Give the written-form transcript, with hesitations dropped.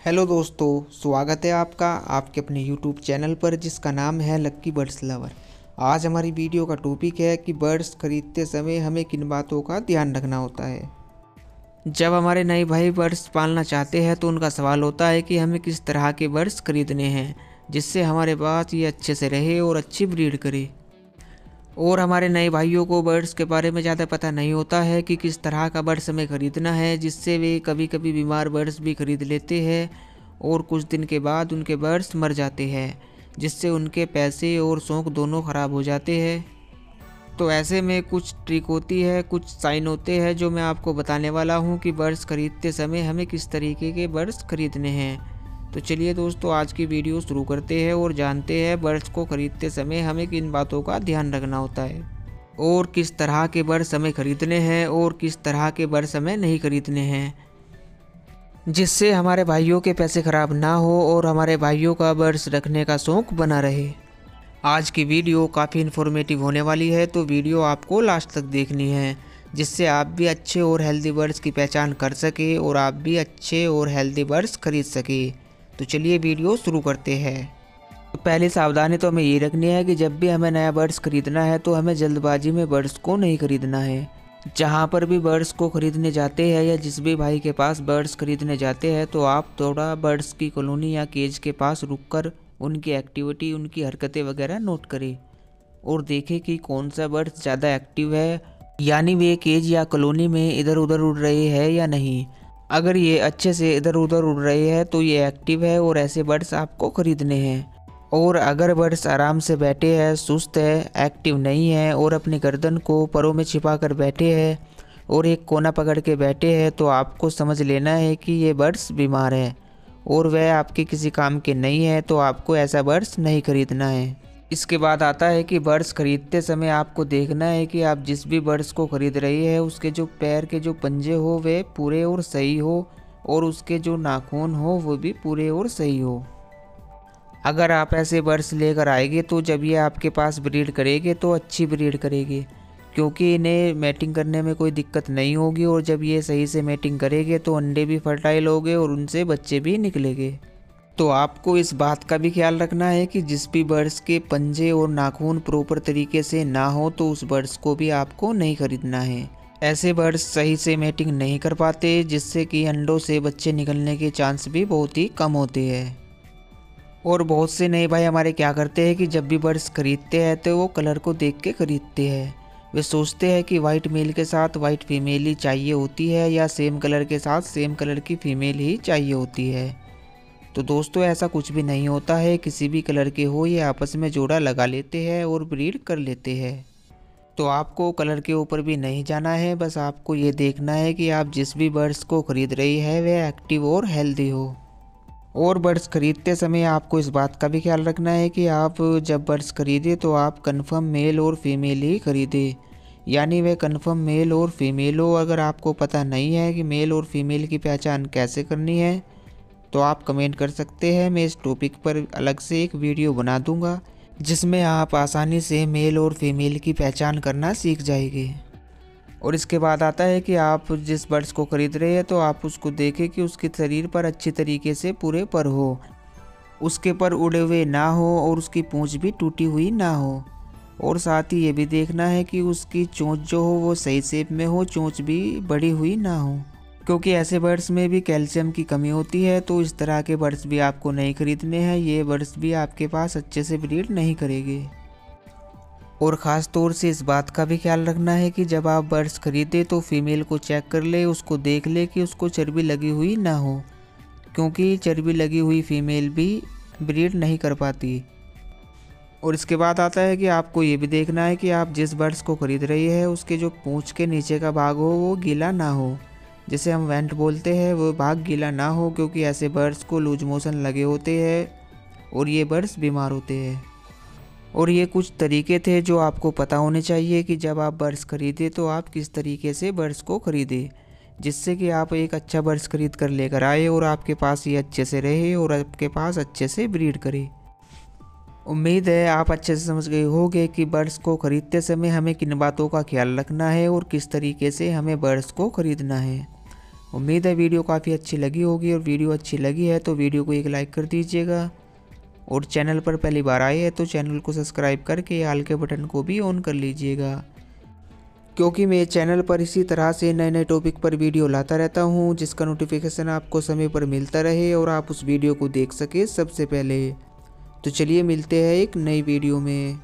Hello दोस्तों, स्वागत है आपका आपके अपने यूट्यूब चैनल पर जिसका नाम है लक्की बर्ड्स लवर। आज हमारी वीडियो का टॉपिक है कि बर्ड्स खरीदते समय हमें किन बातों का ध्यान रखना होता है। जब हमारे नए भाई बर्ड्स पालना चाहते हैं तो उनका सवाल होता है कि हमें किस तरह के बर्ड्स खरीदने हैं जिससे हमारे पास ये अच्छे से रहे और अच्छी ब्रीड करे। और हमारे नए भाइयों को बर्ड्स के बारे में ज़्यादा पता नहीं होता है कि किस तरह का बर्ड्स हमें ख़रीदना है, जिससे वे कभी कभी बीमार बर्ड्स भी ख़रीद लेते हैं और कुछ दिन के बाद उनके बर्ड्स मर जाते हैं, जिससे उनके पैसे और शौक़ दोनों ख़राब हो जाते हैं। तो ऐसे में कुछ ट्रिक होती है, कुछ साइन होते हैं जो मैं आपको बताने वाला हूँ कि बर्ड्स ख़रीदते समय हमें किस तरीके के बर्ड्स ख़रीदने हैं। तो चलिए दोस्तों, आज की वीडियो शुरू करते हैं और जानते हैं बर्ड्स को ख़रीदते समय हमें किन बातों का ध्यान रखना होता है और किस तरह के बर्ड्स हमें ख़रीदने हैं और किस तरह के बर्ड्स हमें नहीं खरीदने हैं, जिससे हमारे भाइयों के पैसे ख़राब ना हो और हमारे भाइयों का बर्ड्स रखने का शौक़ बना रहे। आज की वीडियो काफ़ी इन्फॉर्मेटिव होने वाली है, तो वीडियो आपको लास्ट तक देखनी है, जिससे आप भी अच्छे और हेल्दी बर्ड्स की पहचान कर सके और आप भी अच्छे और हेल्दी बर्ड्स खरीद सके। तो चलिए वीडियो शुरू करते हैं। तो पहली सावधानी तो हमें ये रखनी है कि जब भी हमें नया बर्ड्स खरीदना है तो हमें जल्दबाजी में बर्ड्स को नहीं खरीदना है। जहाँ पर भी बर्ड्स को खरीदने जाते हैं या जिस भी भाई के पास बर्ड्स खरीदने जाते हैं तो आप थोड़ा बर्ड्स की कॉलोनी या केज के पास रुककर उनकी एक्टिविटी, उनकी हरकतें वगैरह नोट करें और देखें कि कौन सा बर्ड्स ज़्यादा एक्टिव है, यानी वे केज या कॉलोनी में इधर उधर उड़ रहे हैं या नहीं। अगर ये अच्छे से इधर उधर उड़ रहे हैं तो ये एक्टिव है और ऐसे बर्ड्स आपको ख़रीदने हैं। और अगर बर्ड्स आराम से बैठे हैं, सुस्त है, एक्टिव नहीं है और अपनी गर्दन को परों में छिपा कर बैठे हैं और एक कोना पकड़ के बैठे हैं, तो आपको समझ लेना है कि ये बर्ड्स बीमार है और वह आपके किसी काम के नहीं है, तो आपको ऐसा बर्ड्स नहीं खरीदना है। इसके बाद आता है कि बर्ड्स खरीदते समय आपको देखना है कि आप जिस भी बर्ड्स को खरीद रही है उसके जो पैर के जो पंजे हो वे पूरे और सही हो और उसके जो नाखून हो वो भी पूरे और सही हो। अगर आप ऐसे बर्ड्स लेकर आएंगे तो जब ये आपके पास ब्रीड करेंगे तो अच्छी ब्रीड करेंगे, क्योंकि इन्हें मैटिंग करने में कोई दिक्कत नहीं होगी और जब ये सही से मैटिंग करेंगे तो अंडे भी फर्टाइल होंगे और उनसे बच्चे भी निकलेंगे। तो आपको इस बात का भी ख्याल रखना है कि जिस भी बर्ड्स के पंजे और नाखून प्रॉपर तरीके से ना हो तो उस बर्ड्स को भी आपको नहीं खरीदना है। ऐसे बर्ड्स सही से मैटिंग नहीं कर पाते, जिससे कि अंडों से बच्चे निकलने के चांस भी बहुत ही कम होते हैं। और बहुत से नए भाई हमारे क्या करते हैं कि जब भी बर्ड्स खरीदते हैं तो वो कलर को देख के खरीदते हैं। वे सोचते हैं कि वाइट मेल के साथ वाइट फीमेल ही चाहिए होती है या सेम कलर के साथ सेम कलर की फीमेल ही चाहिए होती है। तो दोस्तों, ऐसा कुछ भी नहीं होता है, किसी भी कलर के हो ये आपस में जोड़ा लगा लेते हैं और ब्रीड कर लेते हैं। तो आपको कलर के ऊपर भी नहीं जाना है, बस आपको ये देखना है कि आप जिस भी बर्ड्स को ख़रीद रही है वह एक्टिव और हेल्दी हो। और बर्ड्स खरीदते समय आपको इस बात का भी ख्याल रखना है कि आप जब बर्ड्स खरीदें तो आप कंफर्म मेल और फीमेल ही खरीदें, यानी वह कंफर्म मेल और फीमेल हो। अगर आपको पता नहीं है कि मेल और फीमेल की पहचान कैसे करनी है तो आप कमेंट कर सकते हैं, मैं इस टॉपिक पर अलग से एक वीडियो बना दूंगा जिसमें आप आसानी से मेल और फीमेल की पहचान करना सीख जाएंगे। और इसके बाद आता है कि आप जिस बर्ड्स को खरीद रहे हैं तो आप उसको देखें कि उसके शरीर पर अच्छी तरीके से पूरे पर हो, उसके पर उड़े हुए ना हो और उसकी पूंछ भी टूटी हुई ना हो। और साथ ही ये भी देखना है कि उसकी चोंच जो हो वो सही शेप में हो, चोंच भी बड़ी हुई ना हो, क्योंकि ऐसे बर्ड्स में भी कैल्शियम की कमी होती है। तो इस तरह के बर्ड्स भी आपको नहीं खरीदने हैं, ये बर्ड्स भी आपके पास अच्छे से ब्रीड नहीं करेंगे। और ख़ास तौर से इस बात का भी ख्याल रखना है कि जब आप बर्ड्स खरीदें तो फीमेल को चेक कर ले, उसको देख ले कि उसको चर्बी लगी हुई ना हो, क्योंकि चर्बी लगी हुई फीमेल भी ब्रीड नहीं कर पाती। और इसके बाद आता है कि आपको ये भी देखना है कि आप जिस बर्ड्स को खरीद रही है उसके जो पूंछ के नीचे का भाग हो वो गीला ना हो, जिसे हम वेंट बोलते हैं, वो भाग गीला ना हो, क्योंकि ऐसे बर्ड्स को लूज मोशन लगे होते हैं और ये बर्ड्स बीमार होते हैं। और ये कुछ तरीके थे जो आपको पता होने चाहिए कि जब आप बर्ड्स खरीदें तो आप किस तरीके से बर्ड्स को खरीदें, जिससे कि आप एक अच्छा बर्ड्स खरीद कर लेकर आए और आपके पास ये अच्छे से रहे और आपके पास अच्छे से ब्रीड करे। उम्मीद है आप अच्छे से समझ गए होंगे कि बर्ड्स को ख़रीदते समय हमें किन बातों का ख्याल रखना है और किस तरीके से हमें बर्ड्स को ख़रीदना है। उम्मीद है वीडियो काफ़ी अच्छी लगी होगी, और वीडियो अच्छी लगी है तो वीडियो को एक लाइक कर दीजिएगा, और चैनल पर पहली बार आए हैं तो चैनल को सब्सक्राइब करके ऑल के बटन को भी ऑन कर लीजिएगा, क्योंकि मैं चैनल पर इसी तरह से नए नए टॉपिक पर वीडियो लाता रहता हूं, जिसका नोटिफिकेशन आपको समय पर मिलता रहे और आप उस वीडियो को देख सके सबसे पहले। तो चलिए मिलते हैं एक नई वीडियो में।